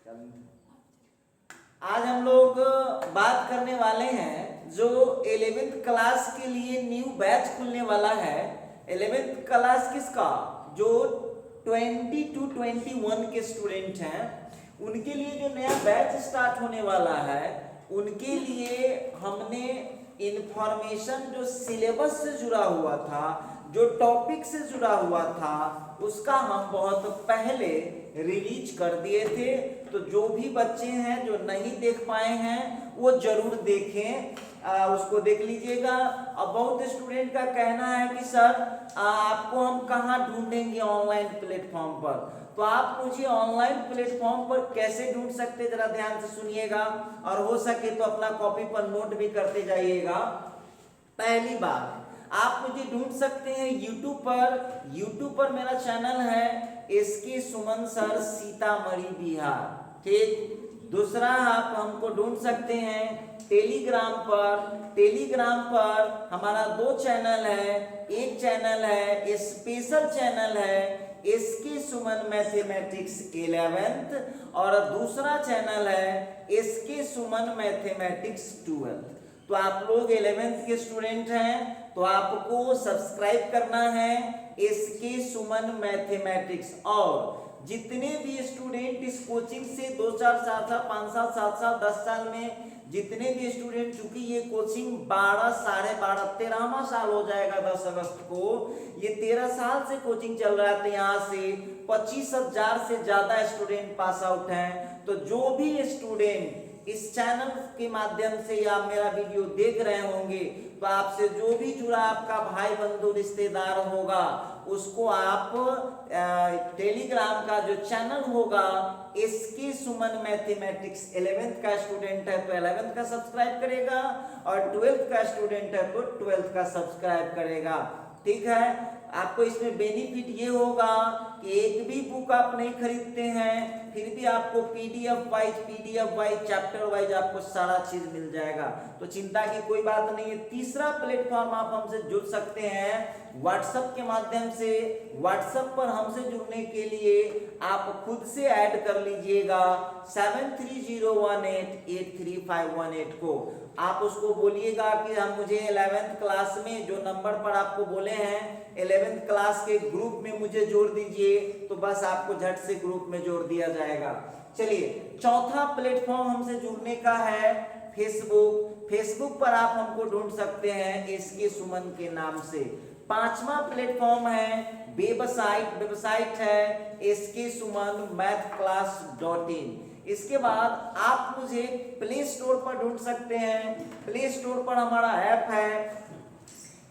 आज हम लोग बात करने वाले हैं जो 11th क्लास के लिए न्यू बैच खुलने वाला है। 11th क्लास किसका, जो 20 to 21 के स्टूडेंट हैं उनके लिए जो नया बैच स्टार्ट होने वाला है, उनके लिए हमने इंफॉर्मेशन जो सिलेबस से जुड़ा हुआ था, जो टॉपिक से जुड़ा हुआ था, उसका हम बहुत पहले रिलीज कर दिए थे। तो जो भी बच्चे हैं जो नहीं देख पाए हैं वो जरूर देखें, उसको देख लीजिएगा। अब बहुत स्टूडेंट का कहना है कि सर आपको हम कहाँ ढूंढेंगे ऑनलाइन प्लेटफॉर्म पर, तो आप मुझे ऑनलाइन प्लेटफॉर्म पर कैसे ढूंढ सकते, जरा ध्यान से सुनिएगा और हो सके तो अपना कॉपी पर नोट भी करते जाइएगा। पहली बात, आप मुझे ढूंढ सकते हैं यूट्यूब पर मेरा चैनल है एसके सुमन सर सीतामढ़ी बिहार, ठीक। दूसरा, आप हमको ढूंढ सकते हैं टेलीग्राम पर हमारा 2 चैनल है। एक चैनल है, स्पेशल चैनल है एसके सुमन मैथमेटिक्स 11th और दूसरा चैनल है एसके सुमन मैथमेटिक्स 12th। तो आप लोग 11th के स्टूडेंट हैं तो आपको सब्सक्राइब करना है एसके सुमन मैथमेटिक्स। और जितने भी स्टूडेंट इस कोचिंग से 2 साल 4 साल 5 साल 7 साल 10 साल में जितने भी स्टूडेंट, चूंकि ये कोचिंग 12 साढ़े 12 13वां साल हो जाएगा 10 अगस्त को, ये 13 साल से कोचिंग चल रहा है। तो यहाँ से 25,000 से ज्यादा स्टूडेंट पास आउट हैं। तो जो भी स्टूडेंट इस चैनल के माध्यम से या मेरा वीडियो देख रहे होंगे, तो आपसे जो भी जुड़ा आपका भाई बंधु रिश्तेदार होगा, उसको आप टेलीग्राम का जो चैनल होगा एसके सुमन मैथमेटिक्स 11th का स्टूडेंट है तो 11th का सब्सक्राइब करेगा और 12th का स्टूडेंट है तो 12th का सब्सक्राइब करेगा, ठीक है। आपको इसमें बेनिफिट ये होगा कि एक भी बुक आप नहीं खरीदते हैं फिर भी आपको पीडीएफ वाइज चैप्टर वाइज आपको सारा चीज मिल जाएगा, तो चिंता की कोई बात नहीं है। तीसरा प्लेटफॉर्म आप हमसे जुड़ सकते हैं व्हाट्सएप के माध्यम से। व्हाट्सएप पर हमसे जुड़ने के लिए आप खुद से ऐड कर लीजिएगा 7301883518 को। आप उसको बोलिएगा कि हम मुझे 11th क्लास में जो नंबर पर आपको बोले हैं 11th क्लास के ग्रुप में मुझे जोड़ दीजिए, तो बस आपको झट से ग्रुप में जोड़ दिया जाएगा। चलिए, चौथा प्लेटफॉर्म हमसे जुड़ने का है फेसबुक पर आप हमको ढूंढ सकते हैं एसके सुमन के नाम से। 5वां प्लेटफॉर्म है वेबसाइट है एसके सुमन mathclass.in। इसके बाद आप मुझे प्ले स्टोर पर ढूंढ सकते हैं। प्ले स्टोर पर हमारा ऐप है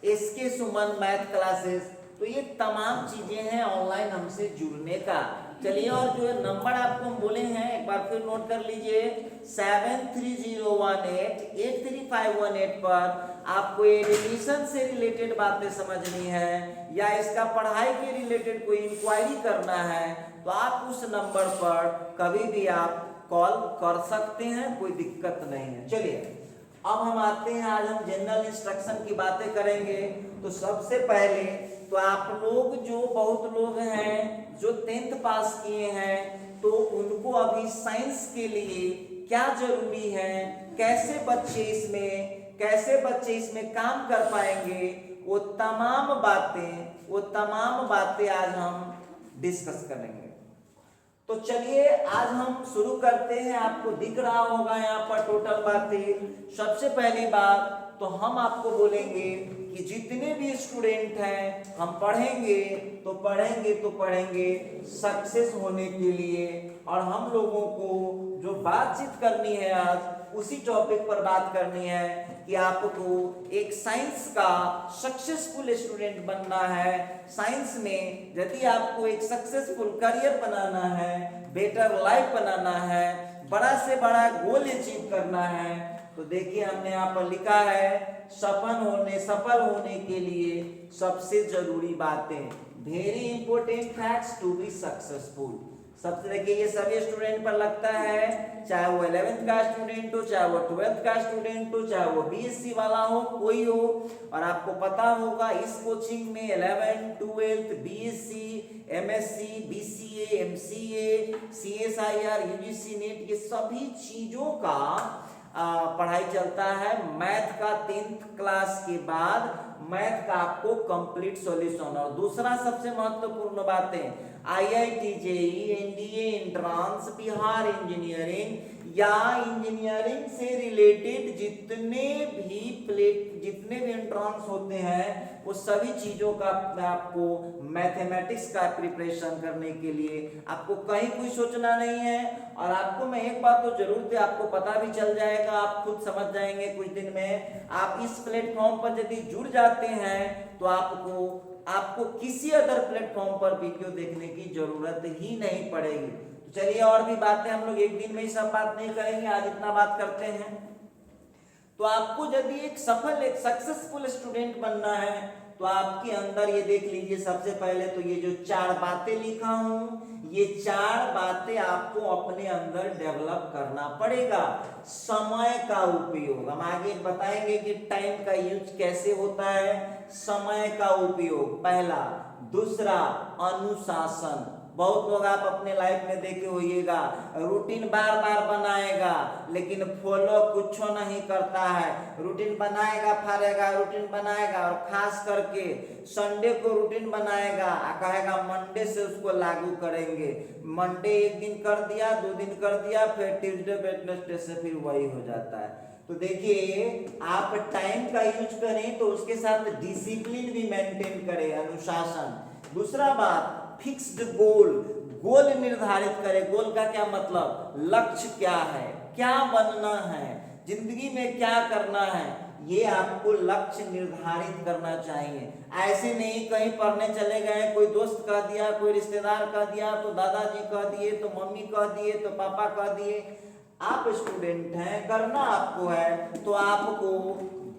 एसके सुमन मैथ क्लासेस। तो ये तमाम चीजें हैं ऑनलाइन हमसे जुड़ने का। चलिए, और जो नंबर आपको हम बोले हैं एक बार फिर नोट कर लीजिए 7301883518 पर आपको एडमिशन से रिलेटेड बातें समझनी है या इसका पढ़ाई के रिलेटेड कोई इंक्वायरी करना है, तो आप उस नंबर पर कभी भी आप कॉल कर सकते हैं, कोई दिक्कत नहीं है। चलिए, अब हम आते हैं, आज हम जनरल इंस्ट्रक्शन की बातें करेंगे। तो सबसे पहले तो आप लोग जो बहुत लोग हैं जो 10th पास किए हैं, तो उनको अभी साइंस के लिए क्या जरूरी है, कैसे बच्चे इसमें काम कर पाएंगे, वो तमाम बातें आज हम डिस्कस करेंगे। तो चलिए, आज हम शुरू करते हैं। आपको दिख रहा होगा यहाँ पर टोटल बातें। सबसे पहली बात तो हम आपको बोलेंगे कि जितने भी स्टूडेंट हैं हम पढ़ेंगे सक्सेस होने के लिए। और हम लोगों को जो बातचीत करनी है आज उसी टॉपिक पर बात करनी है कि आपको एक साइंस का सक्सेसफुल स्टूडेंट बनना है। साइंस में यदि आपको एक सक्सेसफुल करियर बनाना है, बेटर लाइफ बनाना है, बड़ा से बड़ा गोल अचीव करना है, तो देखिए हमने यहाँ पर लिखा है सफल होने के लिए सबसे जरूरी बातें, very important facts to be successful. सबसे देखिए ये सभी स्टूडेंट पर लगता है, चाहे वो 11th का स्टूडेंट हो, चाहे वो 12th का स्टूडेंट हो, चाहे वो बीएससी वाला हो, कोई हो। और आपको पता होगा इस कोचिंग में 11th 12th BSc MSc, BCA, MCA, CSIR, UGC net, ये सभी चीजों का पढ़ाई चलता है। मैथ का 10th क्लास के बाद मैथ का आपको कंप्लीट सॉल्यूशन। और दूसरा सबसे महत्वपूर्ण बात है, IIT JEE, NDA entrance, Bihar engineering या इंजीनियरिंग से रिलेटेड जितने भी एंट्रांस होते हैं वो सभी चीजों का आपको मैथमेटिक्स का प्रिपरेशन करने के लिए आपको कहीं कोई सोचना नहीं है। और आपको मैं एक बात तो जरूर है, आपको पता भी चल जाएगा, आप खुद समझ जाएंगे कुछ दिन में। आप इस प्लेटफॉर्म पर यदि जुड़ जाते हैं तो आपको किसी अदर प्लेटफॉर्म पर वीडियो देखने की जरूरत ही नहीं पड़ेगी। तो चलिए, और भी बातें हम लोग एक दिन में ही सब बात नहीं करेंगे, आज इतना बात करते हैं। तो आपको यदि एक सक्सेसफुल स्टूडेंट बनना है तो आपके अंदर ये देख लीजिए, सबसे पहले तो ये जो 4 बातें लिखा हूं, ये 4 बातें आपको अपने अंदर डेवलप करना पड़ेगा। समय का उपयोग, हम आगे बताएंगे कि टाइम का यूज कैसे होता है। समय का उपयोग पहला। दूसरा, अनुशासन। बहुत लोग आप अपने लाइफ में देखे होइएगा, रूटीन बार बार बनाएगा लेकिन फॉलो कुछ नहीं करता है। रूटीन बनाएगा फाड़ेगा, रूटीन बनाएगा, और खास करके संडे को रूटीन बनाएगा, कहेगा मंडे से उसको लागू करेंगे। मंडे एक दिन कर दिया, 2 दिन कर दिया, फिर ट्यूसडे वेडनेसडे से फिर वही हो जाता है। तो देखिए, आप टाइम का यूज करें तो उसके साथ डिसिप्लिन भी मेंटेन करें, अनुशासन। दूसरा बात, फिक्स्ड गोल निर्धारित करें। गोल का क्या मतलब, लक्ष्य क्या है, क्या बनना है, जिंदगी में क्या करना है, ये आपको लक्ष्य निर्धारित करना चाहिए। ऐसे नहीं कहीं पढ़ने चले गए, कोई दोस्त कह दिया, कोई रिश्तेदार कह दिया, तो दादाजी कह दिए, तो मम्मी कह दिए, तो पापा कह दिए। आप स्टूडेंट हैं, करना आपको है, तो आपको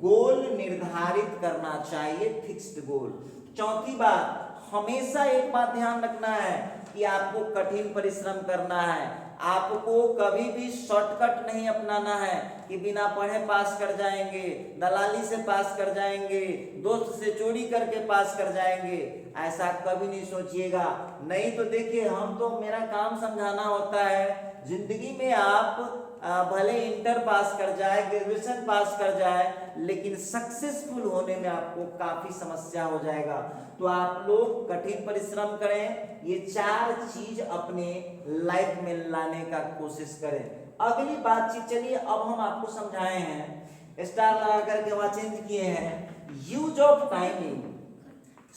गोल निर्धारित करना चाहिए, फिक्स्ड गोल। चौथी बात, हमेशा एक बात ध्यान रखना है कि आपको कठिन परिश्रम करना है। आपको कभी भी शॉर्टकट नहीं अपनाना है कि बिना पढ़े पास कर जाएंगे, दलाली से पास कर जाएंगे, दोस्त से चोरी करके पास कर जाएंगे, ऐसा कभी नहीं सोचिएगा। नहीं तो देखिए, मेरा काम समझाना होता है, जिंदगी में आप भले इंटर पास कर जाए, ग्रेजुएशन पास कर जाए, लेकिन सक्सेसफुल होने में आपको काफी समस्या हो जाएगा। तो आप लोग कठिन परिश्रम करें, ये 4 चीज अपने लाइफ में लाने का कोशिश करें। अगली बातचीत, चलिए अब हम आपको समझाए हैं, स्टार लगा करके वहां चेंज किए हैं, यूज ऑफ टाइमिंग,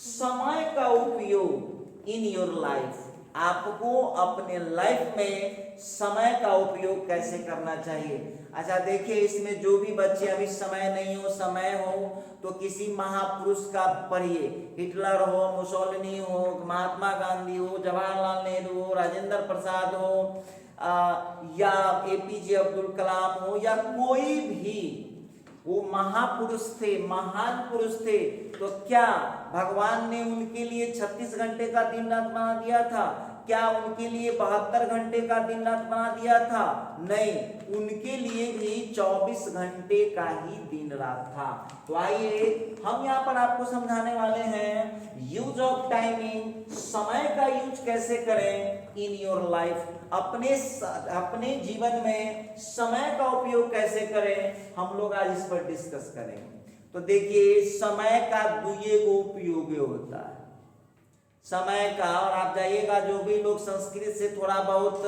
समय का उपयोग इन योर लाइफ। आपको अपने लाइफ में समय का उपयोग कैसे करना चाहिए। अच्छा देखिए, इसमें जो भी बच्चे अभी समय हो तो किसी महापुरुष का पढ़िए, हिटलर हो, मुसोलिनी हो, महात्मा गांधी हो, जवाहरलाल नेहरू हो, राजेंद्र प्रसाद हो, या APJ अब्दुल कलाम हो, या कोई भी वो महापुरुष थे, महान पुरुष थे। तो क्या भगवान ने उनके लिए 36 घंटे का दिन रात बना दिया था? क्या उनके लिए 72 घंटे का दिन रात बना दिया था? नहीं, उनके लिए भी 24 घंटे का ही दिन रात था। तो आइए हम यहाँ पर आपको समझाने वाले हैं यूज ऑफ टाइमिंग, समय का यूज कैसे करें इन योर लाइफ, अपने जीवन में समय का उपयोग कैसे करें, हम लोग आज इस पर डिस्कस करेंगे। तो देखिए, समय का 2 उपयोग होता है समय का। और आप जाइएगा, जो भी लोग संस्कृत से थोड़ा बहुत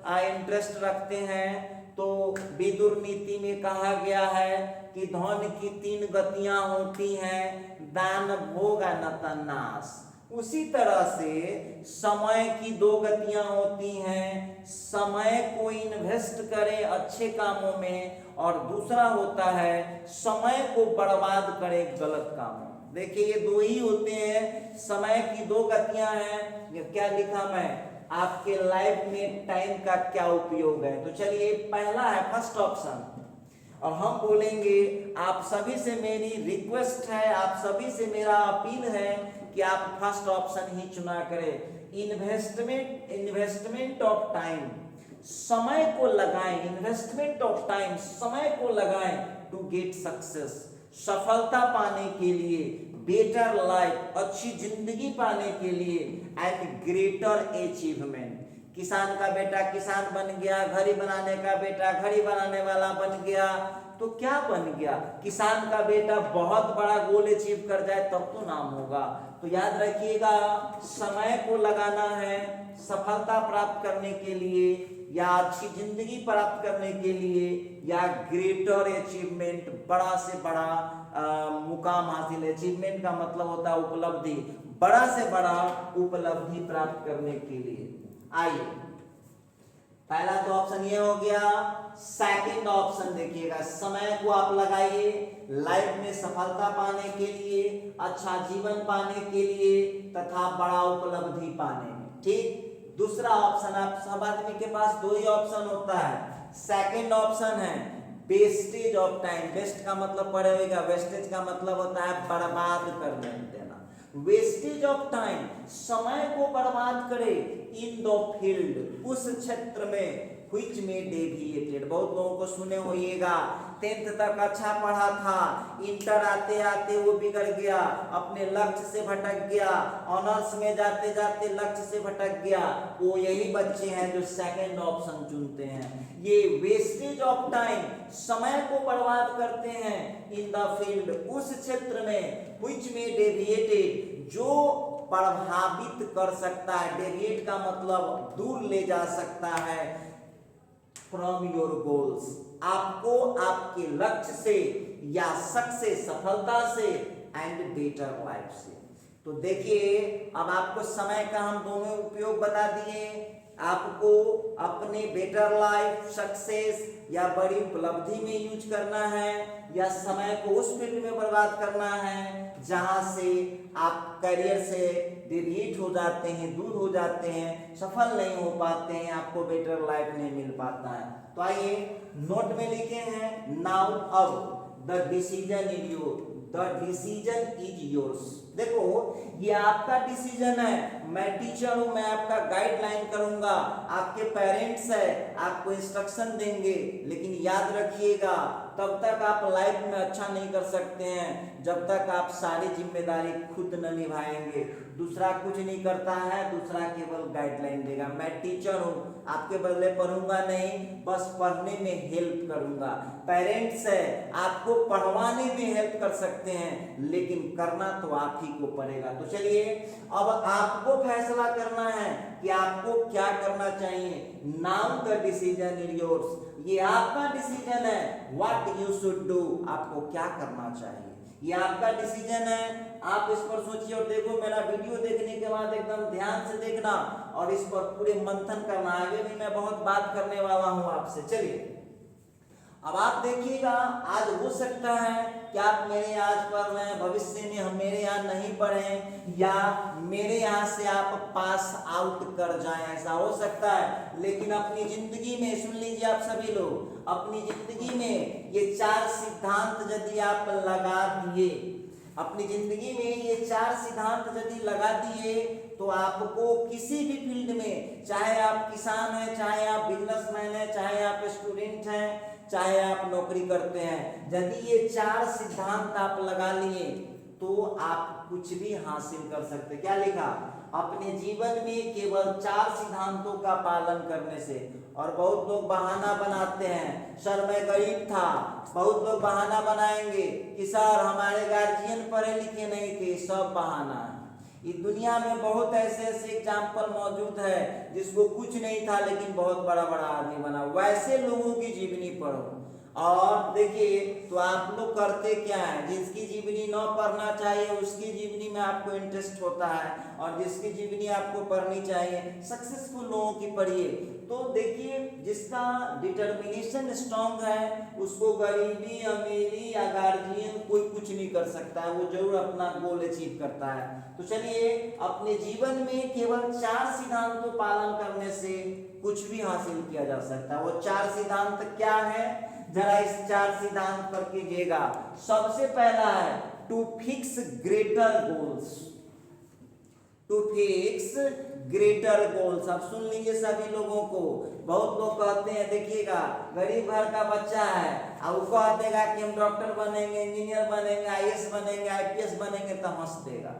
इंटरेस्ट रखते हैं, तो विदुर नीति में कहा गया है कि धन की 3 गतियां होती हैं, दान, भोग, अनतन, नाश। उसी तरह से समय की 2 गतियां होती हैं, समय को इन्वेस्ट करें अच्छे कामों में, और दूसरा होता है समय को बर्बाद करें गलत कामों। देखिए, ये 2 ही होते हैं, समय की 2 गतियां हैं। क्या लिखा मैं, आपके लाइफ में टाइम का क्या उपयोग है। तो चलिए, पहला है फर्स्ट ऑप्शन, और हम बोलेंगे, आप सभी से मेरी रिक्वेस्ट है, आप सभी से मेरा अपील है कि आप फर्स्ट ऑप्शन ही चुना करें। इन्वेस्टमेंट ऑफ टाइम, समय को लगाएं, इन्वेस्टमेंट ऑफ टाइम, समय को लगाएं टू गेट सक्सेस, सफलता पाने के लिए, बेटर लाइफ, अच्छी जिंदगी पाने के लिए, एंड ग्रेटर अचीवमेंट। किसान का बेटा किसान बन गया, घड़ी बनाने का बेटा घड़ी बनाने वाला बन गया, तो क्या बन गया? किसान का बेटा बहुत बड़ा गोल अचीव कर जाए तब तो नाम होगा। तो याद रखिएगा, समय को लगाना है सफलता प्राप्त करने के लिए, या अच्छी जिंदगी प्राप्त करने के लिए, या ग्रेटर अचीवमेंट, बड़ा से बड़ा मुकाम हासिल। अचीवमेंट का मतलब होता है उपलब्धि, बड़ा से बड़ा उपलब्धि प्राप्त करने के लिए। आइए, पहला तो ऑप्शन ये हो गया। सेकंड ऑप्शन देखिएगा, समय को आप लगाइए लाइफ में सफलता पाने के लिए, अच्छा जीवन पाने के लिए तथा बड़ा उपलब्धि पाने में। ठीक। दूसरा ऑप्शन, आप सब आदमी के पास दो ही ऑप्शन होता है। सेकंड ऑप्शन है वेस्टेज ऑफ टाइम। वेस्ट का मतलब पढ़े होगा, वेस्टेज का मतलब होता है बर्बाद करने देना। वेस्टेज ऑफ टाइम, समय को बर्बाद करे, इन द फील्ड, उस क्षेत्र में, which may deviated। बहुत लोगों को सुने होइएगा, 10th तक अच्छा पढ़ा था, इंटर आते आते वो बिगड़ गया, अपने लक्ष्य से भटक गया, ऑनर्स में जाते जाते लक्ष्य से भटक गया। वो यही बच्चे हैं जो सेकंड ऑप्शन चुनते हैं। ये वेस्टेज ऑफ टाइम, समय को बर्बाद करते हैं, इन द फील्ड, उस क्षेत्र में, which may deviated, जो प्रभावित कर सकता है। डेविएट का मतलब दूर ले जा सकता है, फ्रॉम योर गोल्स, आपको आपके लक्ष्य से या सक्सेस, सफलता से, एंड बेटर लाइफ से। तो देखिए, अब आपको समय का हम दोनों उपयोग बता दिए। आपको अपने बेटर लाइफ, सक्सेस या बड़ी उपलब्धि में यूज करना है, या समय को उस फील्ड में बर्बाद करना है जहां से आप करियर से डिलीट हो जाते हैं, दूर हो जाते हैं, सफल नहीं हो पाते हैं, आपको बेटर लाइफ नहीं मिल पाता है। तो आइए नोट में लिखे हैं, नाउ अब the decision is your, the decision is yours. देखो, ये आपका डिसीजन है, मैं टीचर हूं, मैं आपका गाइडलाइन करूंगा, आपके पेरेंट्स है, आपको इंस्ट्रक्शन देंगे, लेकिन याद रखिएगा तब तक आप लाइफ में अच्छा नहीं कर सकते हैं जब तक आप सारी जिम्मेदारी खुद न निभाएंगे। दूसरा कुछ नहीं करता है, दूसरा केवल गाइडलाइन देगा। मैं टीचर हूं, आपके बदले पढ़ूंगा नहीं, बस पढ़ने में हेल्प करूंगा। पेरेंट्स है, आपको पढ़वाने में हेल्प कर सकते हैं, लेकिन करना तो आप ही को पड़ेगा। तो चलिए, अब आपको फैसला करना है कि आपको क्या करना चाहिए। Now the decision is yours, ये आपका डिसीजन है। व्हाट यू शुड डू, आपको क्या करना चाहिए, ये आपका डिसीजन है। आप इस पर सोचिए और देखो, मेरा वीडियो देखने के बाद एकदम ध्यान से देखना और इस पर पूरे मंथन करना। आगे भी मैं बहुत बात करने वाला हूं आपसे। चलिए, अब आप देखिएगा, आज हो सकता है कि आप मेरे यहाँ पढ़ रहे हैं, भविष्य में हम मेरे यहाँ नहीं पढ़े, या मेरे यहाँ से आप पास आउट कर जाएं, ऐसा हो सकता है। लेकिन अपनी जिंदगी में, सुन लीजिए आप सभी लोग, अपनी जिंदगी में ये 4 सिद्धांत यदि आप लगा दिए, अपनी जिंदगी में ये 4 सिद्धांत यदि लगा दिए, तो आपको किसी भी फील्ड में, चाहे आप किसान हैं, चाहे आप बिजनेसमैन हैं, चाहे आप स्टूडेंट हैं, चाहे आप नौकरी करते हैं, यदि ये 4 सिद्धांत आप लगा लिए तो आप कुछ भी हासिल कर सकते। क्या लिखा? अपने जीवन में केवल 4 सिद्धांतों का पालन करने से। और बहुत लोग बहाना बनाते हैं, सर मैं गरीब था, बहुत लोग बहाना बनाएंगे कि सर हमारे गार्जियन पढ़े लिखे नहीं थे, सब बहाना है। इस दुनिया में बहुत ऐसे ऐसे एग्जाम्पल मौजूद है जिसको कुछ नहीं था लेकिन बहुत बड़ा बड़ा आदमी बना। वैसे लोगों की जीवनी पढ़ो। और देखिए, तो आप लोग करते क्या है, जिसकी जीवनी न पढ़ना चाहिए उसकी जीवनी में आपको इंटरेस्ट होता है, और जिसकी जीवनी आपको पढ़नी चाहिए, सक्सेसफुल लोगों की पढ़िए। तो देखिए, जिसका डिटर्मिनेशन स्ट्रांग है उसको गरीबी, अमीरी या गार्जियन कोई कुछ नहीं कर सकता है, वो जरूर अपना गोल अचीव करता है। तो चलिए, अपने जीवन में केवल 4 सिद्धांतों को पालन करने से कुछ भी हासिल किया जा सकता है। वो 4 सिद्धांत क्या है, जरा इस 4 सिद्धांत पर कीजिएगा। सबसे पहला है to fix greater goals, to fix greater goals. अब सुन लीजिए सभी लोगों को, बहुत लोग कहते हैं, देखिएगा गरीब घर का बच्चा है और वो कह देगा कि हम डॉक्टर बनेंगे, इंजीनियर बनेंगे, आईएएस बनेंगे, आईपीएस बनेंगे, तो हंस देगा।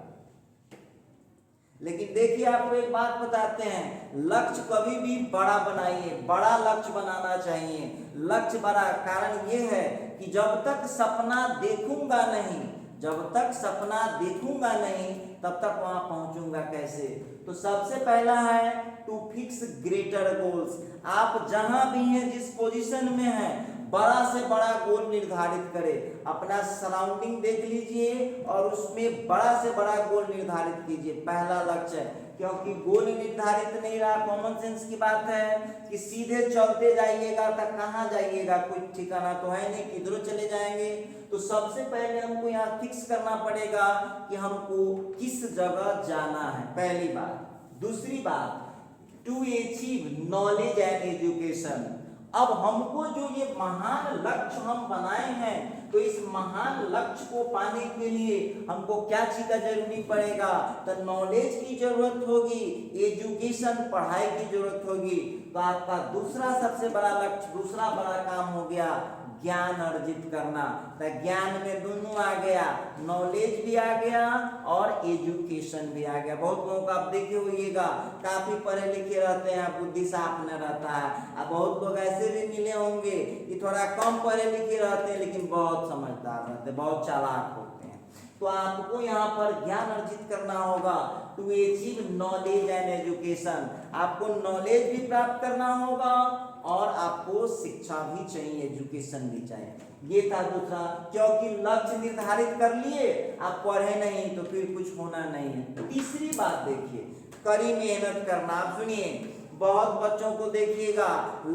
लेकिन देखिए आपको एक बात बताते हैं, लक्ष्य कभी भी बड़ा बनाइए, बड़ा लक्ष्य बनाना चाहिए। लक्ष्य बड़ा, कारण ये है कि जब तक सपना देखूंगा नहीं, जब तक सपना देखूंगा नहीं, तब तक वहां पहुंचूंगा कैसे। तो सबसे पहला है टू फिक्स ग्रेटर गोल्स। आप जहां भी हैं, जिस पोजीशन में हैं, बड़ा से बड़ा गोल निर्धारित करें। अपना सराउंडिंग देख लीजिए और उसमें बड़ा से बड़ा गोल निर्धारित कीजिए, पहला लक्ष्य है। क्योंकि गोल निर्धारित नहीं रहा, कॉमन सेंस की बात है कि सीधे चलते जाइएगा तो कहाँ जाइएगा, कोई ठिकाना तो है नहीं, किधरों चले जाएंगे। तो सबसे पहले हमको यहाँ फिक्स करना पड़ेगा कि हमको किस जगह जाना है, पहली बात। दूसरी बात, to achieve knowledge and education. अब हमको जो ये महान लक्ष्य हम बनाए हैं, तो इस महान लक्ष्य को पाने के लिए हमको क्या चीज का जरूरी पड़ेगा, तो नॉलेज की जरूरत होगी, एजुकेशन पढ़ाई की जरूरत होगी। तो आपका दूसरा सबसे बड़ा लक्ष्य, दूसरा बड़ा काम हो गया ज्ञान अर्जित करना। तो ज्ञान में दोनों आ गया, नॉलेज भी आ गया और एजुकेशन भी आ गया। बहुत लोगों को आप देखे होइएगा, काफी पढ़े लिखे रहते हैं, बुद्धि साफ न रहता है। अब बहुत लोग ऐसे भी मिले होंगे कि थोड़ा कम पढ़े लिखे रहते हैं लेकिन बहुत समझदार रहते हैं, बहुत चालाक होते हैं। तो आपको यहाँ पर ज्ञान अर्जित करना होगा, to achieve knowledge and education. आपको नॉलेज भी प्राप्त करना होगा और आपको शिक्षा भी चाहिए, एजुकेशन भी चाहिए। ये था दूसरा, क्योंकि लक्ष्य निर्धारित कर लिए, आप पढ़े नहीं तो फिर कुछ होना नहीं है। तीसरी बात देखिए, कड़ी मेहनत करना। आप सुनिए, बहुत बच्चों को देखिएगा,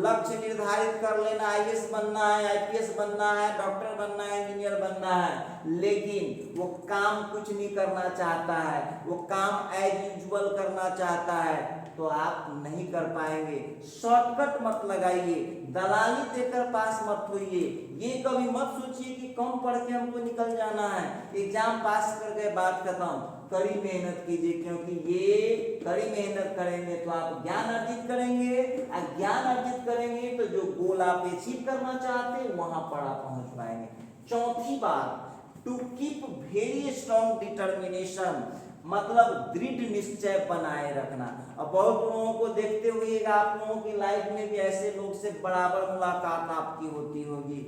लक्ष्य निर्धारित कर लेना, आईएएस बनना है, आईपीएस बनना है, डॉक्टर बनना है, इंजीनियर बनना है, लेकिन वो काम कुछ नहीं करना चाहता है, वो काम एज यूजुअल करना चाहता है, तो आप नहीं कर पाएंगे। शॉर्टकट मत लगाइए, दलाली देकर पास मत होइए। ये कभी मत सोचिए कि कम पढ़ के हमको निकल जाना है, एग्जाम पास कर गए, बात खत्म। कड़ी मेहनत कीजिए, क्योंकि ये कड़ी मेहनत करेंगे तो आप ज्ञान अर्जित करेंगे, और ज्ञान अर्जित करेंगे तो जो गोल आप अचीव करना चाहते हैं वहां पर आप पहुंच पाएंगे। चौथी बात, to keep very strong determination, मतलब दृढ़ निश्चय बनाए रखना। अब बहुत लोगों को देखते हुए आप लोगों की लाइफ में भी ऐसे लोग से बराबर मुलाकात आपकी होती होगी।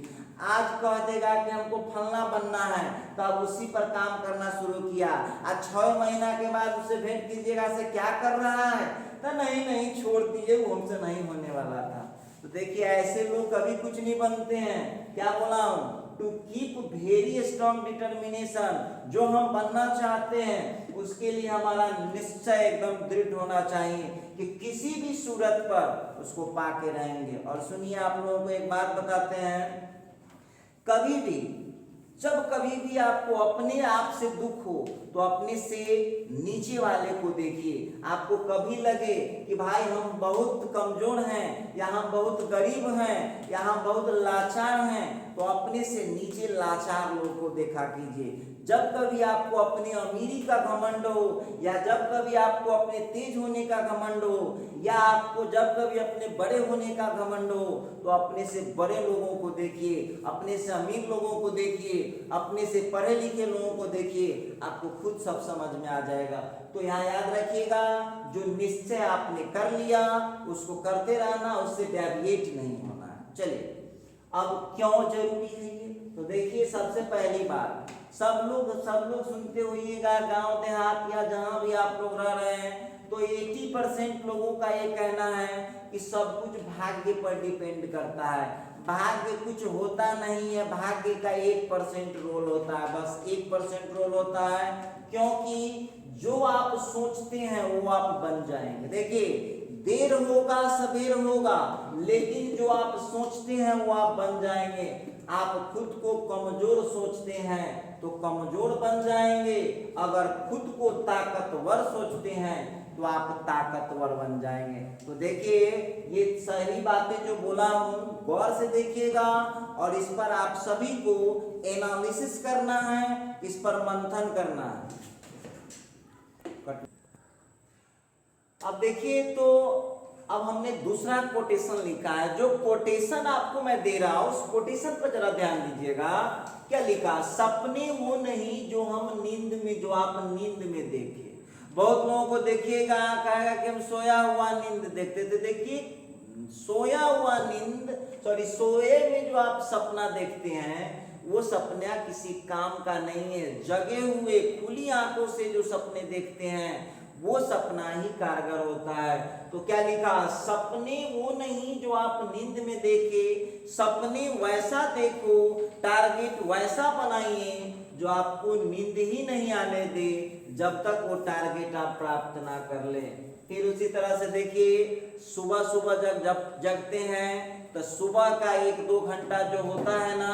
आज कह देगा कि हमको फलना बनना है, तो अब उसी पर काम करना शुरू किया। आज 6 महीना के बाद उससे भेंट कीजिएगा, से क्या कर रहा है, तो नहीं छोड़ दीजिए, वो हमसे नहीं होने वाला था। तो देखिए ऐसे लोग कभी कुछ नहीं बनते हैं। क्या बोला हूं, to keep very strong determination. जो हम बनना चाहते हैं उसके लिए हमारा निश्चय एकदम दृढ़ होना चाहिए कि किसी भी सूरत पर उसको पाके रहेंगे। और सुनिए, आप लोगों को एक बात बताते हैं, कभी भी जब कभी भी आपको अपने आप से दुख हो तो अपने से नीचे वाले को देखिए। आपको कभी लगे कि भाई हम बहुत कमजोर हैं, या हम बहुत गरीब हैं, या हम बहुत लाचार हैं, तो अपने से नीचे लाचार लोगों को देखा कीजिए। जब कभी आपको अपनी अमीरी का घमंड हो, या जब कभी आपको अपने तेज होने का घमंड हो, या आपको जब कभी अपने बड़े होने का घमंड हो, तो अपने से बड़े लोगों को देखिए, अपने से अमीर लोगों को देखिए, अपने से पढ़े लिखे लोगों को देखिए, आपको खुद सब समझ में आ जाएगा। तो यहाँ याद रखिएगा, जो निश्चय आपने कर लिया उसको करते रहना, उससे डेविएट नहीं होना। चलिए, अब क्यों जरूरी है ये, तो देखिए सबसे पहली बात, सब लोग सुनते होइएगा, गांव देहात या जहां भी आप लोग रह रहे हैं, तो 80% लोगों का ये कहना है कि सब कुछ भाग्य पर डिपेंड करता है। भाग्य कुछ होता नहीं है, भाग्य का 1% रोल होता है, बस 1% रोल होता है। क्योंकि जो आप सोचते हैं वो आप बन जाएंगे। देखिए, देर होगा सबेर होगा, लेकिन जो आप सोचते हैं वो आप बन जाएंगे। आप खुद को कमजोर सोचते हैं तो कमजोर बन जाएंगे, अगर खुद को ताकतवर सोचते हैं तो आप ताकतवर बन जाएंगे। तो देखिए, ये सही बातें जो बोला हूं गौर से देखिएगा, और इस पर आप सभी को एनालिसिस करना है, इस पर मंथन करना है। अब देखिए, तो अब हमने दूसरा कोटेशन लिखा है। जो कोटेशन आपको मैं दे रहा हूं उस कोटेशन पर जरा ध्यान दीजिएगा। क्या लिखा? सपने वो नहीं जो हम नींद में, जो आप नींद में देखे। बहुत लोगों को देखिएगा, कहेगा कि हम सोया हुआ नींद देखते थे। देखिए, सोया हुआ नींद, सॉरी, सोए में जो आप सपना देखते हैं वो सपना किसी काम का नहीं है। जगे हुए खुली आंखों से जो सपने देखते हैं वो सपना ही कारगर होता है। तो क्या लिखा? सपने वो नहीं जो आप नींद में देखे, सपने वैसा देखो, टारगेट वैसा बनाइए जो आपको नींद ही नहीं आने दे जब तक वो टारगेट आप प्राप्त ना कर ले। फिर उसी तरह से देखिए, सुबह सुबह जब जगते हैं तो सुबह का 1-2 घंटा जो होता है ना,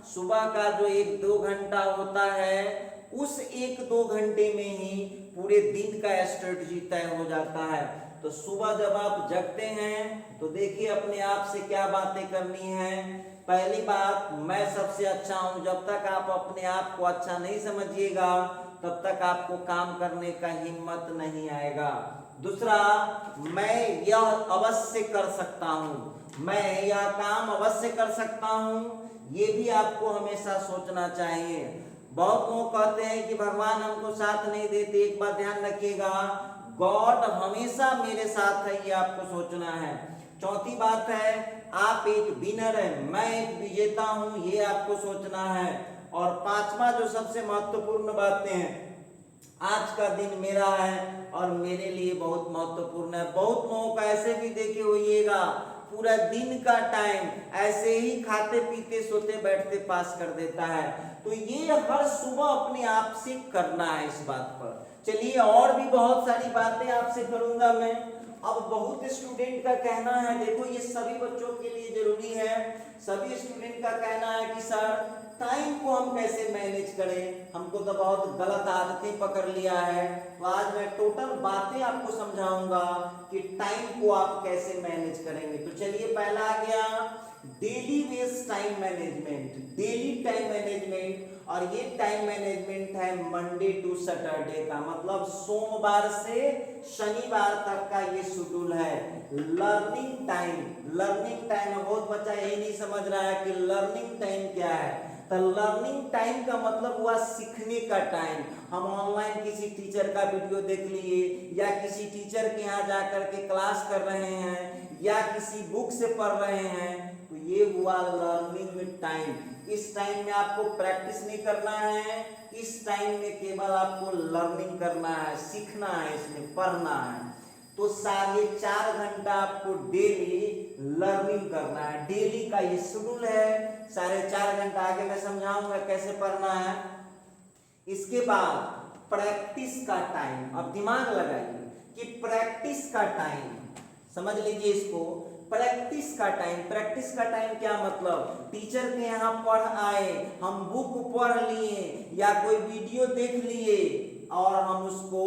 सुबह का जो 1-2 घंटा होता है, उस 1-2 घंटे में ही पूरे दिन का स्ट्रेटजी तय हो जाता है। तो सुबह जब आप जगते हैं तो देखिए अपने आप से क्या बातें करनी है। पहली बात, मैं सबसे अच्छा हूं। जब तक आप अपने आप को अच्छा नहीं समझिएगा तब तक आपको काम करने का हिम्मत नहीं आएगा। दूसरा, मैं यह अवश्य कर सकता हूं, मैं यह काम अवश्य कर सकता हूं, ये भी आपको हमेशा सोचना चाहिए। बहुत लोग कहते हैं कि भगवान हमको साथ नहीं देते। एक बात ध्यान रखिएगा, गॉड हमेशा मेरे साथ है, ये आपको सोचना है। चौथी बात है, आप एक विनर है, मैं एक विजेता हूं, ये आपको सोचना है। और पांचवा जो सबसे महत्वपूर्ण बातें हैं, आज का दिन मेरा है और मेरे लिए बहुत महत्वपूर्ण है। बहुत लोगों का ऐसे भी देखे होइएगा, पूरा दिन का टाइम ऐसे ही खाते पीते सोते बैठते पास कर देता है। तो ये हर सुबह अपने आप से करना है इस बात पर। चलिए, और भी बहुत सारी बातें आपसे करूंगा मैं। अब बहुत स्टूडेंट का कहना है, देखो ये सभी बच्चों के लिए जरूरी है। सभी स्टूडेंट का कहना है कि सर टाइम को हम कैसे मैनेज करें, हमको तो बहुत गलत आदतें पकड़ लिया है। तो आज मैं टोटल बातें आपको समझाऊंगा कि टाइम को आप कैसे मैनेज करेंगे। तो चलिए, पहला आ गया daily based time management, daily time management. और ये टाइम मैनेजमेंट है मंडे टू सैटरडे का, मतलब सोमवार से शनिवार तक का ये शेड्यूल है। लर्निंग टाइम, लर्निंग टाइम में बहुत बच्चा यही नहीं समझ रहा है कि लर्निंग टाइम क्या है। तो लर्निंग टाइम का मतलब हुआ सीखने का टाइम। हम ऑनलाइन किसी टीचर का वीडियो देख लिए, या किसी टीचर के यहाँ जाकर के क्लास कर रहे हैं, या किसी बुक से पढ़ रहे हैं, तो ये हुआ लर्निंग टाइम। इस टाइम में आपको प्रैक्टिस नहीं करना है, इस टाइम में केवल आपको लर्निंग करना है, सीखना है, इसमें पढ़ना है। तो 4.5 घंटा आपको डेली लर्निंग करना है। डेली का ये शेड्यूल है, 4.5 घंटा। आगे मैं समझाऊंगा कैसे पढ़ना है। इसके बाद प्रैक्टिस का टाइम। अब दिमाग लगाइए कि प्रैक्टिस का टाइम, समझ लीजिए इसको, प्रैक्टिस का टाइम। प्रैक्टिस का टाइम क्या मतलब? टीचर के यहाँ पढ़ आए, हम बुक पढ़ लिए या कोई वीडियो देख लिए और हम उसको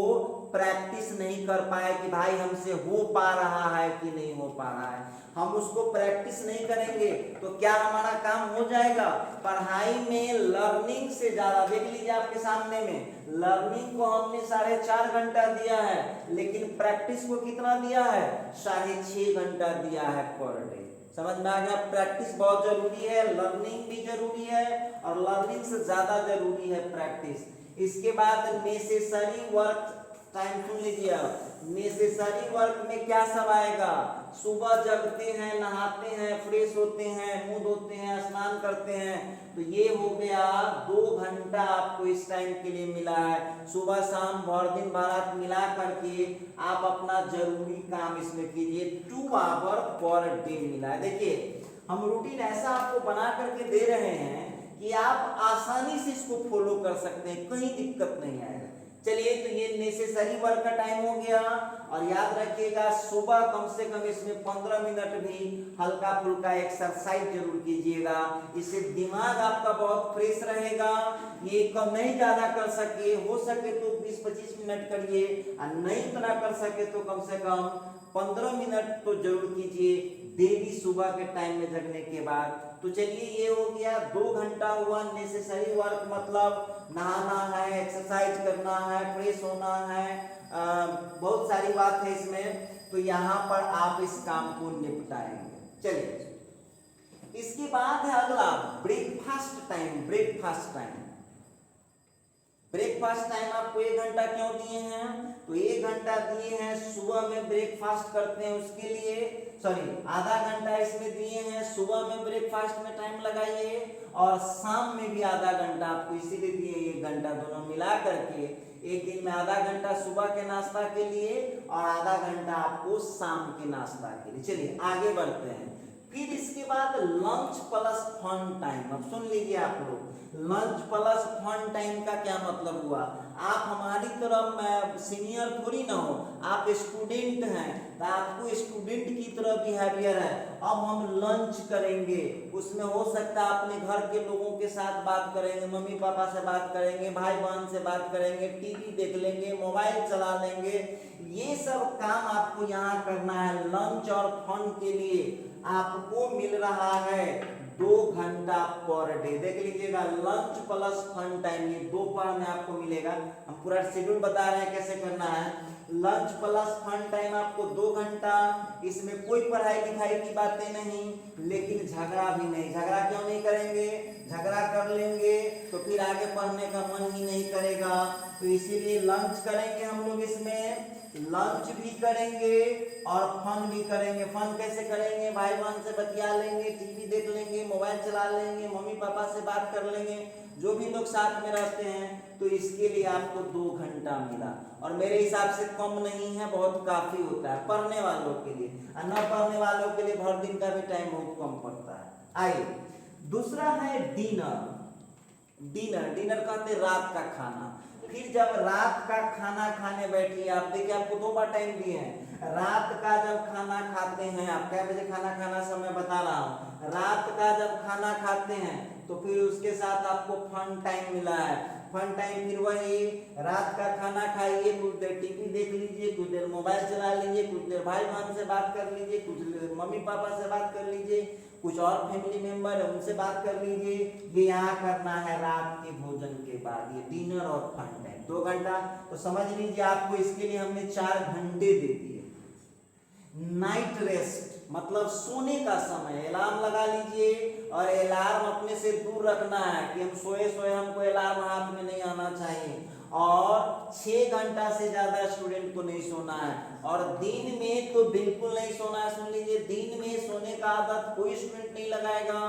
प्रैक्टिस नहीं कर पाए कि भाई हमसे हो पा रहा है कि नहीं हो पा रहा है, हम उसको प्रैक्टिस नहीं करेंगे तो क्या हमारा काम हो जाएगा? पढ़ाई में लर्निंग से ज्यादा, देख लीजिए आपके सामने में, लर्निंग को हमने 4.5 घंटा दिया है, लेकिन प्रैक्टिस को कितना दिया है? 6.5 घंटा दिया है पर डे। समझ में आ गया? प्रैक्टिस बहुत जरूरी है, लर्निंग भी जरूरी है, और लर्निंग से ज्यादा जरूरी है प्रैक्टिस। इसके बाद नेसेसरी वर्क टाइम, सुन लीजिए आप, नेसेसरी वर्क में क्या सब आएगा? सुबह जगते हैं, नहाते हैं, फ्रेश होते हैं, मुंह धोते हैं, स्नान करते हैं, तो ये हो गया 2 घंटा आपको इस टाइम के लिए मिला है। सुबह शाम भर दिन भर आप मिला करके आप अपना जरूरी काम इसमें कीजिए। 2 आवर पर डे मिला है। देखिए, हम रूटीन ऐसा आपको बना करके दे रहे हैं कि आप आसानी से इसको फॉलो कर सकते हैं, कहीं दिक्कत नहीं आएगा। चलिए, तो ये नेसेसरी वर्क का टाइम हो गया। और याद रखिएगा, सुबह कम से कम इसमें 15 मिनट भी हल्का फुल्का एक्सरसाइज जरूर कीजिएगा, इससे दिमाग आपका बहुत फ्रेश रहेगा। ये कम नहीं ज्यादा कर सके, हो सके तो 20-25 मिनट करिए, और नहीं इतना कर सके तो कम से कम 15 मिनट तो जरूर कीजिए डेली सुबह के टाइम में जगने के बाद। तो चलिए, ये हो गया 2 घंटा हुआ नेसेसरी वर्क, मतलब नहाना है, एक्सरसाइज करना है, फ्रेश होना है, बहुत सारी बात है इसमें, तो यहाँ पर आप इस काम को निपटाएंगे। चलिए, इसके बाद है अगला ब्रेकफास्ट टाइम। ब्रेकफास्ट टाइम आपको 1 घंटा क्यों दिए हैं? तो 1 घंटा दिए हैं, सुबह में ब्रेकफास्ट करते हैं उसके लिए, सॉरी आधा घंटा इसमें दिए हैं, सुबह में ब्रेकफास्ट में टाइम लगाइए और शाम में भी आधा घंटा आपको इसीलिए दिए 1 घंटा, दोनों मिला करके एक दिन में आधा घंटा सुबह के नाश्ता के लिए और आधा घंटा आपको शाम के नाश्ता के लिए। चलिए आगे बढ़ते हैं। फिर इसके बाद लंच प्लस फन टाइम। अब सुन लीजिए आप लोग, लंच प्लस फन टाइम का क्या मतलब हुआ? आप हमारी तरह सीनियर थोड़ी ना हो, आप स्टूडेंट हैं, तो आपको स्टूडेंट की तरह बिहेवियर है। अब हम लंच करेंगे, उसमें हो सकता है अपने घर के लोगों के साथ बात करेंगे, मम्मी पापा से बात करेंगे, भाई बहन से बात करेंगे, टीवी देख लेंगे, मोबाइल चला लेंगे, ये सब काम आपको यहाँ करना है। लंच और फन के लिए आपको मिल रहा है 2 घंटा पर डे। देख लीजिएगा, लंच प्लस फन टाइम ये दोपहर में आपको मिलेगा। हम पूरा शेड्यूल बता रहे हैं कैसे करना है। लंच प्लस फन टाइम आपको 2 घंटा, इसमें कोई पढ़ाई लिखाई की बातें नहीं, लेकिन झगड़ा भी नहीं। झगड़ा क्यों नहीं करेंगे? झगड़ा कर लेंगे तो फिर आगे पढ़ने का मन ही नहीं करेगा, तो इसीलिए लंच करेंगे हम लोग। इसमें लंच भी करेंगे और फन भी करेंगे। फन कैसे करेंगे? भाई बहन से बतिया लेंगे, टीवी देख लेंगे, मोबाइल चला लेंगे, मम्मी पापा से बात कर लेंगे, जो भी लोग साथ में रहते हैं। तो इसके लिए आपको 2 घंटा मिला, और मेरे हिसाब से कम नहीं है, बहुत काफी होता है पढ़ने वालों के लिए, और न पढ़ने वालों के लिए भर दिन का भी टाइम बहुत कम पड़ता है। आइए, दूसरा है डिनर। डिनर कहते हैं रात का खाना। फिर जब रात का खाना खाने बैठिए, आप देखिए आपको 2 बार टाइम दिए हैं। रात का जब खाना खाते हैं, आप क्या बजे खाना खाना समय बता रहा हूँ, रात का जब खाना खाते हैं तो फिर उसके साथ आपको फन टाइम मिला है। फन टाइम फिर वही, रात का खाना खाइए, कुछ देर टीवी देख लीजिए, कुछ देर मोबाइल चला लीजिए, कुछ देर भाई बहन से बात कर लीजिए, कुछ देर मम्मी पापा से बात कर लीजिए, कुछ और फैमिली मेंबर है उनसे बात कर लीजिए। ये यहाँ करना है रात के भोजन के बाद, ये डिनर और फन टाइम 2 घंटा। तो समझ लीजिए आपको इसके लिए हमने 4 घंटे दे दिए। नाइट रेस्ट मतलब सोने का समय, अलार्म लगा लीजिए, और अलार्म अपने से दूर रखना है कि हम सोए सोए हमको अलार्म हाथ में नहीं आना चाहिए। और 6 घंटा से ज्यादा स्टूडेंट को नहीं सोना है, और दिन में तो बिल्कुल नहीं सोना है। सुन लीजिए, दिन में सोने का आदत कोई स्टूडेंट नहीं लगाएगा,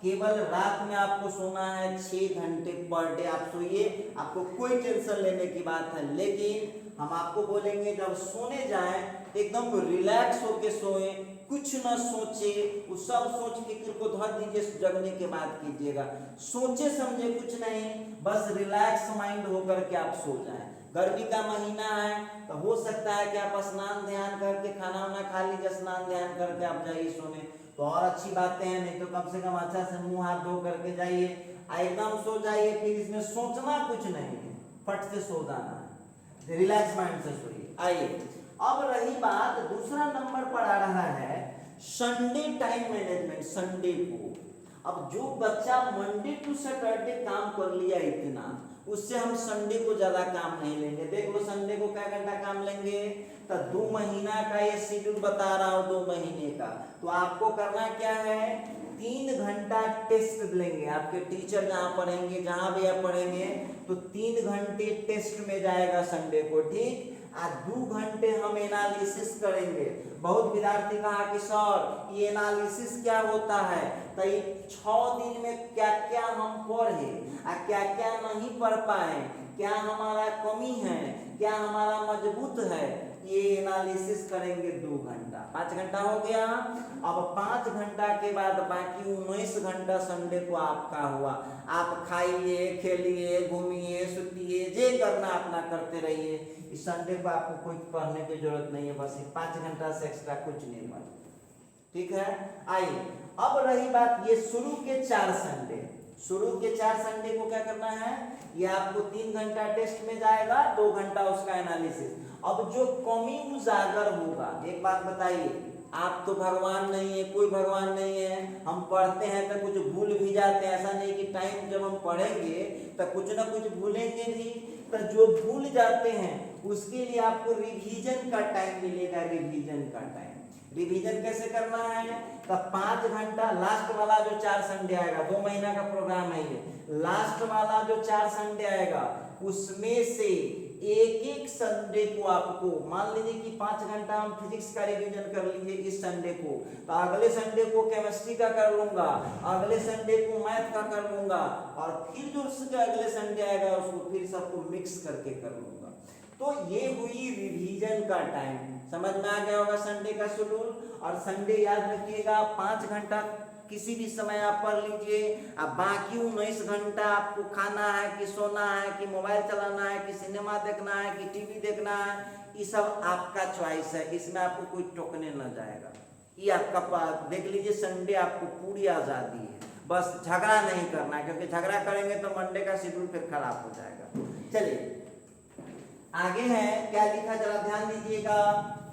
केवल रात में आपको सोना है 6 घंटे पर डे। आप सोइए, आपको कोई टेंशन लेने की बात है, लेकिन हम आपको बोलेंगे जब सोने जाएं एकदम रिलैक्स होके सोए, कुछ न सोचे, उस सब सोच फिक्र को धर दीजिए, जगने के बाद कीजिएगा। सोचे समझे कुछ नहीं, बस रिलैक्स माइंड होकर के आप सो जाएं। गर्मी का महीना है तो हो सकता है कि आप स्नान ध्यान करके खाना वाना खा लीजिए, स्नान ध्यान करके आप जाइए सोने, तो और अच्छी बातें हैं। नहीं तो कम से कम अच्छा से मुंह हाथ धो करके जाइए, एकदम सो जाइए। फिर इसमें सोचना कुछ नहीं है, फट से सो जाना है, रिलैक्स माइंड से सोइए। आइए, अब रही बात, दूसरा नंबर पर आ रहा है संडे टाइम मैनेजमेंट। संडे को, अब जो बच्चा मंडे टू सैटरडे काम कर लिया इतना, उससे हम संडे को ज्यादा काम नहीं लेंगे। देख लो संडे को क्या घंटा काम लेंगे, तो 2 महीना का ये शेड्यूल बता रहा हूं, 2 महीने का। तो आपको करना क्या है, 3 घंटा टेस्ट लेंगे। आपके टीचर जहां पढ़ेंगे, जहां भी आप पढ़ेंगे, तो 3 घंटे टेस्ट में जाएगा संडे को, ठीक। आज 2 घंटे हम एनालिसिस करेंगे। बहुत विद्यार्थी कहा कि सर ये एनालिसिस क्या होता है, तो 6 दिन में क्या क्या हम पढ़े और क्या क्या नहीं पढ़ पाए, क्या हमारा कमी है, क्या हमारा मजबूत है, ये एनालिसिस करेंगे 2 घंटा। 5 घंटा हो गया। अब 5 घंटा के बाद बाकी 19 घंटा संडे को आपका हुआ। आप खाइए, खेलिए, घूमिए, सुतिए, जे करना अपना करते रहिए। इस संडे को आपको कोई पढ़ने की जरूरत नहीं है, बस 5 घंटा से एक्स्ट्रा कुछ नहीं पढ़, ठीक है। आइए, अब रही बात ये शुरू के 4 संडे। शुरू के 4 संडे को क्या करना है, ये आपको 3 घंटा टेस्ट में जाएगा, 2 घंटा उसका एनालिसिस। अब जो कमी उजागर होगा, एक बात बताइए, आप तो भगवान नहीं है, कोई भगवान नहीं है, हम पढ़ते हैं तो कुछ भूल भी जाते हैं। ऐसा नहीं कि टाइम जब हम पढ़ेंगे तो कुछ ना कुछ भूलेंगे भी, तो जो भूल जाते हैं उसके लिए आपको रिवीजन का टाइम मिलेगा। रिवीजन का टाइम, रिवीजन कैसे करना है? तो 5 घंटा लास्ट वाला जो 4 संडे आएगा, 2 महीना का प्रोग्राम है ये, लास्ट वाला जो 4 संडे आएगा उसमें से एक एक संडे को आपको, मान लीजिए कि 5 घंटा हम फिजिक्स का रिवीजन कर लीजिए इस संडे को, तो अगले संडे को केमिस्ट्री का कर लूंगा, अगले संडे को मैथ का कर लूंगा, और फिर जो उसके अगले संडे आएगा उसको फिर सबको मिक्स करके कर लूंगा। तो ये हुई रिवीजन का टाइम। समझ में आ गया होगा संडे का शेड्यूल। और संडे याद रखिएगा 5 घंटा किसी भी समय आप पढ़ लीजिए। अब बाकी 19 घंटा आपको खाना है कि सोना है कि मोबाइल चलाना है कि सिनेमा देखना है कि टीवी देखना है, ये सब आपका चॉइस है, इसमें आपको कोई टोकने न जाएगा। ये आपका देख लीजिए, संडे आपको पूरी आज़ादी है, बस झगड़ा नहीं करना है, क्योंकि झगड़ा करेंगे तो मंडे का शेड्यूल फिर खराब हो जाएगा। चलिए आगे है, क्या लिखा जरा ध्यान दीजिएगा।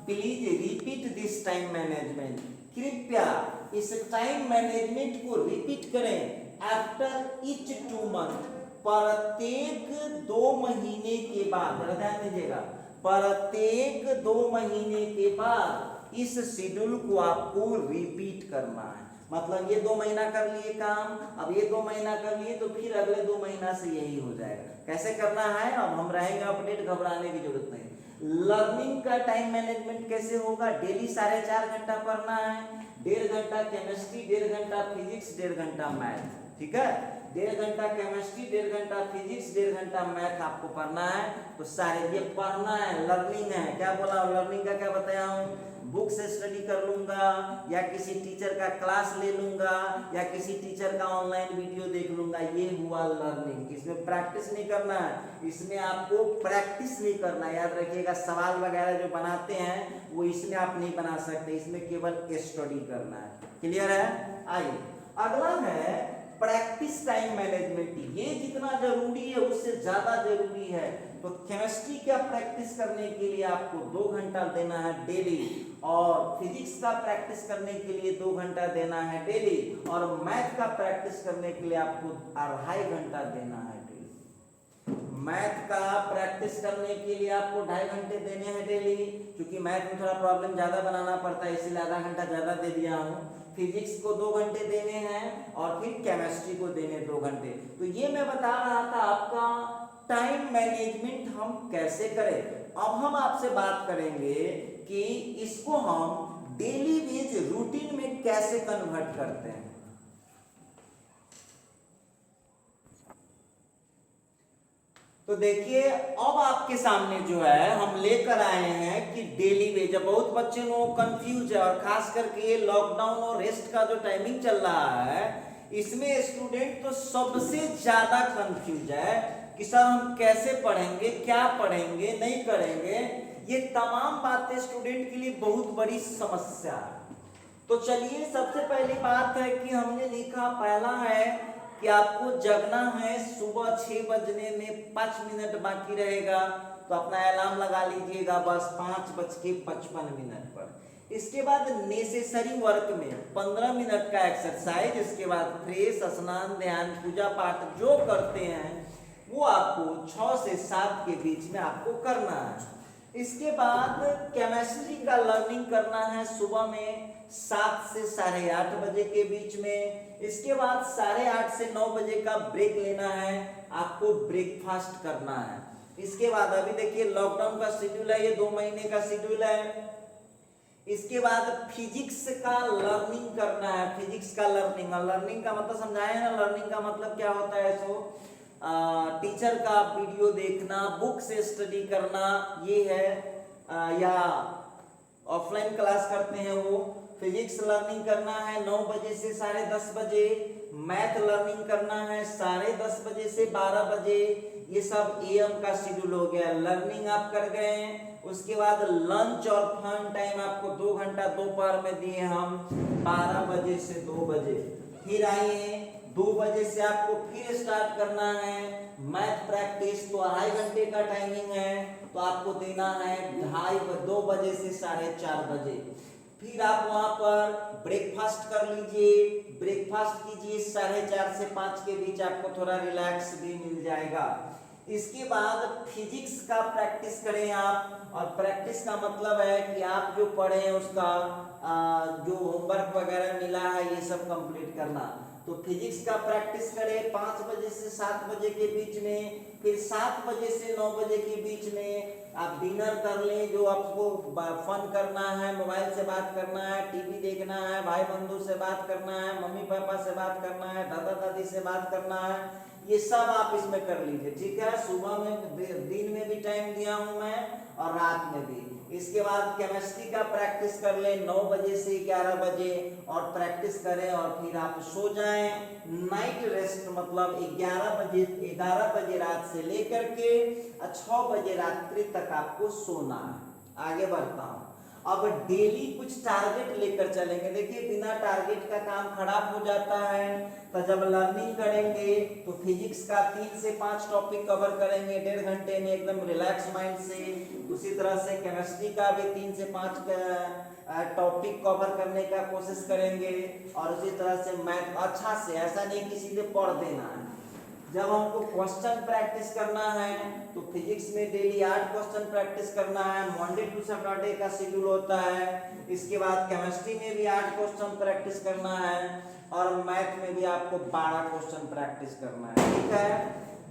Please repeat this time management, कृपया इस टाइम मैनेजमेंट को रिपीट करें आफ्टर ईच 2 मंथ, प्रत्येक 2 महीने के बाद। जरा ध्यान दीजिएगा, प्रत्येक 2 महीने के बाद इस शेड्यूल को आपको रिपीट करना है। मतलब ये 2 महीना कर लिए काम, अब ये 2 महीना कर लिए तो फिर अगले 2 महीना से यही हो जाएगा। कैसे करना है अब हम रहेंगे अपडेट, घबराने की जरूरत नहीं। लर्निंग का टाइम मैनेजमेंट कैसे होगा? डेली 4.5 घंटा पढ़ना है, 1.5 घंटा केमिस्ट्री, 1.5 घंटा फिजिक्स, 1.5 घंटा मैथ। ठीक है, 1.5 घंटा केमिस्ट्री, 1.5 घंटा फिजिक्स, 1.5 घंटा मैथ आपको पढ़ना है। तो सारे ये पढ़ना है, लर्निंग है। क्या बोला लर्निंग का, क्या बताया हूँ? बुक से स्टडी कर लूंगा, या किसी टीचर का क्लास ले लूंगा, या किसी टीचर का ऑनलाइन वीडियो देख लूंगा, ये हुआ लर्निंग। इसमें प्रैक्टिस नहीं करना है, इसमें आपको प्रैक्टिस नहीं करना है। याद रखिएगा, सवाल वगैरह जो बनाते हैं वो इसमें आप नहीं बना सकते, इसमें केवल स्टडी करना है। क्लियर है? आइए अगला है प्रैक्टिस टाइम मैनेजमेंट। ये जितना जरूरी है उससे ज्यादा जरूरी है। तो केमिस्ट्री का प्रैक्टिस करने के लिए आपको 2 घंटा देना है डेली, और फिजिक्स का प्रैक्टिस करने के लिए 2 घंटा देना है डेली, और मैथ का प्रैक्टिस करने के लिए आपको 2.5 घंटा देना है डेली। मैथ का प्रैक्टिस करने के लिए आपको 2.5 घंटे देने हैं डेली, क्योंकि मैथ में थोड़ा प्रॉब्लम ज्यादा बनाना पड़ता है, इसीलिए आधा घंटा ज्यादा दे दिया हूँ। फिजिक्स को 2 घंटे देने हैं, और फिर केमिस्ट्री को देने 2 घंटे। तो ये मैं बता रहा था आपका टाइम मैनेजमेंट हम कैसे करें। अब हम आपसे बात करेंगे कि इसको हम डेली बेस रूटीन में कैसे कन्वर्ट करते हैं। तो देखिए अब आपके सामने जो है हम लेकर आए हैं कि डेली बेस। जब बहुत बच्चे लोग कंफ्यूज है, और खास करके ये लॉकडाउन और रेस्ट का जो टाइमिंग चल रहा है, इसमें स्टूडेंट तो सबसे ज्यादा कंफ्यूज है कि सर हम कैसे पढ़ेंगे, क्या पढ़ेंगे, नहीं करेंगे। ये तमाम बातें स्टूडेंट के लिए बहुत बड़ी समस्या है। तो चलिए सबसे पहली बात है कि हमने लिखा, पहला है कि आपको जगना है सुबह 6 बजने में 5 मिनट बाकी रहेगा, तो अपना अलार्म लगा लीजिएगा बस 5:55 पर। इसके बाद नेसेसरी वर्क में 15 मिनट का एक्सरसाइज, इसके बाद फ्रेश, स्नान, ध्यान, पूजा पाठ जो करते हैं वो आपको 6 से 7 के बीच में आपको करना है। इसके बाद केमिस्ट्री का लर्निंग करना है सुबह में 7 से 8:30 बजे के बीच में। इसके बाद 8:30 से 9 बजे का ब्रेक लेना है, आपको ब्रेकफास्ट करना है। इसके बाद अभी देखिए लॉकडाउन का शेड्यूल है, ये 2 महीने का शेड्यूल है। इसके बाद फिजिक्स का लर्निंग करना है। फिजिक्स का लर्निंग, लर्निंग का मतलब समझाए ना, लर्निंग का मतलब क्या होता है। सो टीचर का वीडियो देखना, बुक से स्टडी करना, ये है। या ऑफलाइन क्लास करते हैं वो। फिजिक्स लर्निंग करना है 9 बजे से 10:30 बजे। मैथ लर्निंग करना है 10:30 बजे से 12 बजे। ये सब एएम का शेड्यूल हो गया। लर्निंग आप कर गए हैं। उसके बाद लंच और फन टाइम आपको 2 घंटा दोपहर में दिए हम, 12 बजे से 2 बजे। फिर आइए 2 बजे से आपको फिर स्टार्ट करना है मैथ प्रैक्टिस, तो 2.5 घंटे का टाइमिंग है, तो आपको देना है 2 बजे से 4:30 बजे। फिर आप वहां पर ब्रेकफास्ट कर लीजिए, ब्रेकफास्ट कीजिए 4:30 से 5 के बीच, आपको थोड़ा रिलैक्स भी मिल जाएगा। इसके बाद फिजिक्स का प्रैक्टिस करें आप, और प्रैक्टिस का मतलब है कि आप जो पढ़े हैं उसका जो होमवर्क वगैरह मिला है ये सब कंप्लीट करना। तो फिजिक्स का प्रैक्टिस करें 5 बजे से 7 बजे के बीच में, फिर 7 बजे से 9 बजे के बीच में आप डिनर कर लें, जो आपको फन करना है, मोबाइल से बात करना है, टीवी देखना है, भाई बंधु से बात करना है, मम्मी पापा से बात करना है, दादा दादी से बात करना है, ये सब आप इसमें कर लीजिए, ठीक है। सुबह में, दिन में भी टाइम दिया हूं मैं और रात में भी। इसके बाद केमिस्ट्री का प्रैक्टिस कर ले 9 बजे से 11 बजे, और प्रैक्टिस करें और फिर आप सो जाएं। नाइट रेस्ट मतलब 11 बजे रात से लेकर के 6 बजे रात्रि तक आपको सोना है। आगे बढ़ता हूं। अब डेली कुछ टारगेट लेकर चलेंगे। देखिए बिना टारगेट का काम खराब हो जाता है। तो जब लर्निंग करेंगे तो फिजिक्स का 3 से 5 टॉपिक कवर करेंगे 1.5 घंटे में एकदम रिलैक्स माइंड से। उसी तरह से केमिस्ट्री का भी 3 से 5 टॉपिक कवर करने का कोशिश करेंगे, और उसी तरह से मैथ अच्छा से, ऐसा नहीं कि सीधे पढ़ देना है। जब हमको क्वेश्चन प्रैक्टिस करना है तो फिजिक्स में डेली 8 क्वेश्चन प्रैक्टिस करना है, मंडे टू सैटरडे का शेड्यूल होता है। इसके बाद केमिस्ट्री में भी 8 क्वेश्चन प्रैक्टिस करना है, और मैथ में भी आपको 12 क्वेश्चन प्रैक्टिस करना है, ठीक है।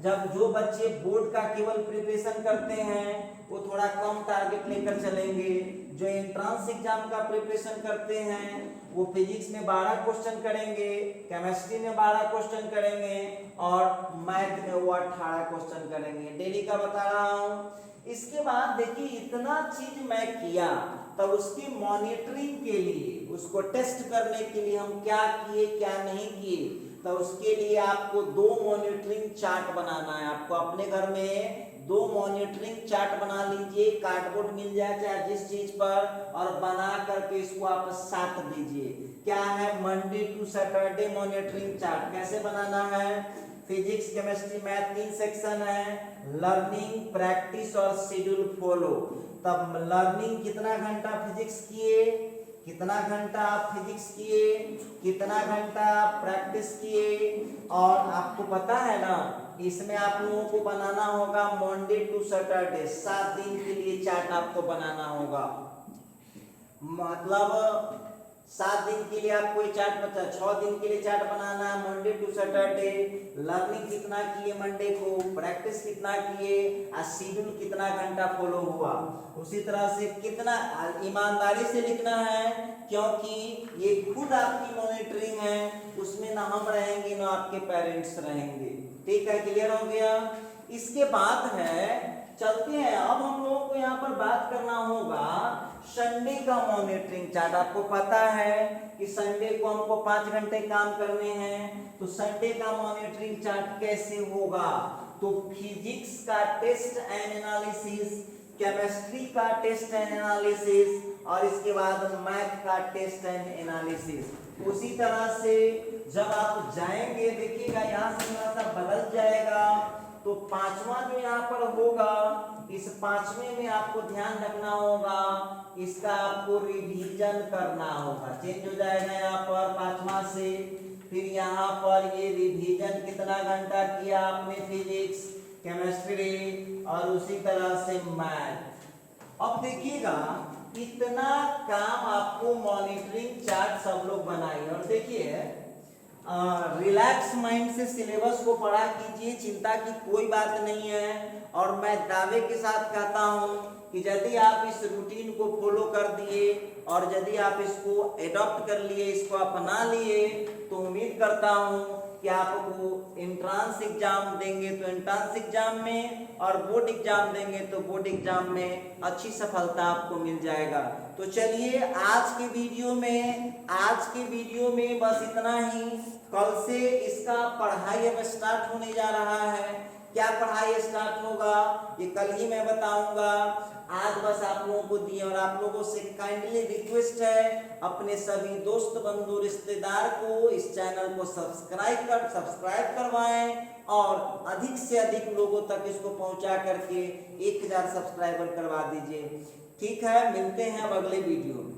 जब जो बच्चे बोर्ड का केवल प्रिपरेशन करते हैं वो थोड़ा कम टारगेट लेकर चलेंगे। जो एंट्रेंस एग्जाम का प्रिपरेशन करते हैं वो फिजिक्स में 12 क्वेश्चन करेंगे, केमिस्ट्री में 12 क्वेश्चन करेंगे, और मैथ में वो 18 क्वेश्चन करेंगे। डेली का बता रहा हूँ। इसके बाद देखिए इतना चीज मैं किया, तब उसकी मॉनिटरिंग के लिए, उसको टेस्ट करने के लिए हम क्या किए क्या नहीं किए, तो उसके लिए आपको 2 मॉनिटरिंग चार्ट बनाना है। आपको अपने घर में 2 मॉनिटरिंग चार्ट बना लीजिए, कार्डबोर्ड मिल जाए चाहे जिस चीज पर, और बना करके इसको आप साथ दीजिए। क्या है, Monday to Saturday monitoring chart. कैसे बनाना है, फिजिक्स केमिस्ट्री मैथ 3 सेक्शन है, लर्निंग प्रैक्टिस और शेड्यूल फॉलो। तब लर्निंग कितना घंटा फिजिक्स किए, कितना घंटा आप फिजिक्स किए, कितना घंटा आप प्रैक्टिस किए, और आपको पता है ना इसमें आप लोगों को बनाना होगा मंडे टू सैटरडे 7 दिन के लिए चार्ट आपको बनाना होगा। मतलब 7 दिन के लिए आपको ये चार्ट बचा, 6 दिन के लिए चार्ट बनाना है मंडे टू सैटरडे। लर्निंग कितना किए मंडे को, प्रैक्टिस कितना किए, और शेड्यूल कितना घंटा फॉलो हुआ। उसी तरह से कितना ईमानदारी से लिखना है, क्योंकि ये खुद आपकी मॉनिटरिंग है, उसमें ना हम रहेंगे ना आपके पेरेंट्स रहेंगे, ठीक है। क्लियर हो गया। इसके बाद है, चलते हैं अब हम लोगों को यहाँ पर बात करना होगा संडे का मॉनिटरिंग चार्ट। आपको पता है कि संडे को हमको 5 घंटे काम करने हैं, तो संडे का मॉनिटरिंग चार्ट कैसे होगा। तो फिजिक्स का टेस्ट एंड एनालिसिस, केमिस्ट्री का टेस्ट एंड एनालिसिस, और इसके बाद मैथ का टेस्ट एंड एनालिसिस। उसी तरह से जब आप जाएंगे, देखिएगा यहाँ से थोड़ा सा बदल जाएगा, तो 5वां जो यहाँ पर होगा, इस 5वें में आपको ध्यान रखना होगा, इसका आपको रिवीजन करना होगा। चेंज हो जाएगा यहाँ पर 5वां से, फिर यहाँ पर ये रिवीजन कितना घंटा किया आपने फिजिक्स केमिस्ट्री, और उसी तरह से मैथ। अब देखिएगा इतना काम आपको मॉनिटरिंग चार्ट सब लोग बनाइए, और देखिए रिलैक्स माइंड से सिलेबस को पढ़ा कीजिए, चिंता की कोई बात नहीं है। और मैं दावे के साथ कहता हूं कि यदि आप इस रूटीन को फॉलो कर दिए और यदि आप इसको एडॉप्ट कर लिए, इसको अपना लिए, तो उम्मीद करता हूं कि आपको एंट्रेंस एग्जाम देंगे तो एंट्रेंस एग्जाम में, और बोर्ड एग्जाम देंगे तो बोर्ड एग्जाम में अच्छी सफलता आपको मिल जाएगा। तो चलिए आज के वीडियो में बस इतना ही। कल से इसका पढ़ाई अब स्टार्ट होने जा रहा है। क्या पढ़ाई स्टार्ट होगा ये कल ही मैं बताऊंगा। आज बस आप लोगों को दिए, और आप लोगों से काइंडली रिक्वेस्ट है अपने सभी दोस्त बंधु रिश्तेदार को इस चैनल को सब्सक्राइब करवाएं, और अधिक से अधिक लोगों तक इसको पहुंचा करके 1000 सब्सक्राइबर करवा दीजिए। ठीक है, मिलते हैं अब अगले वीडियो में।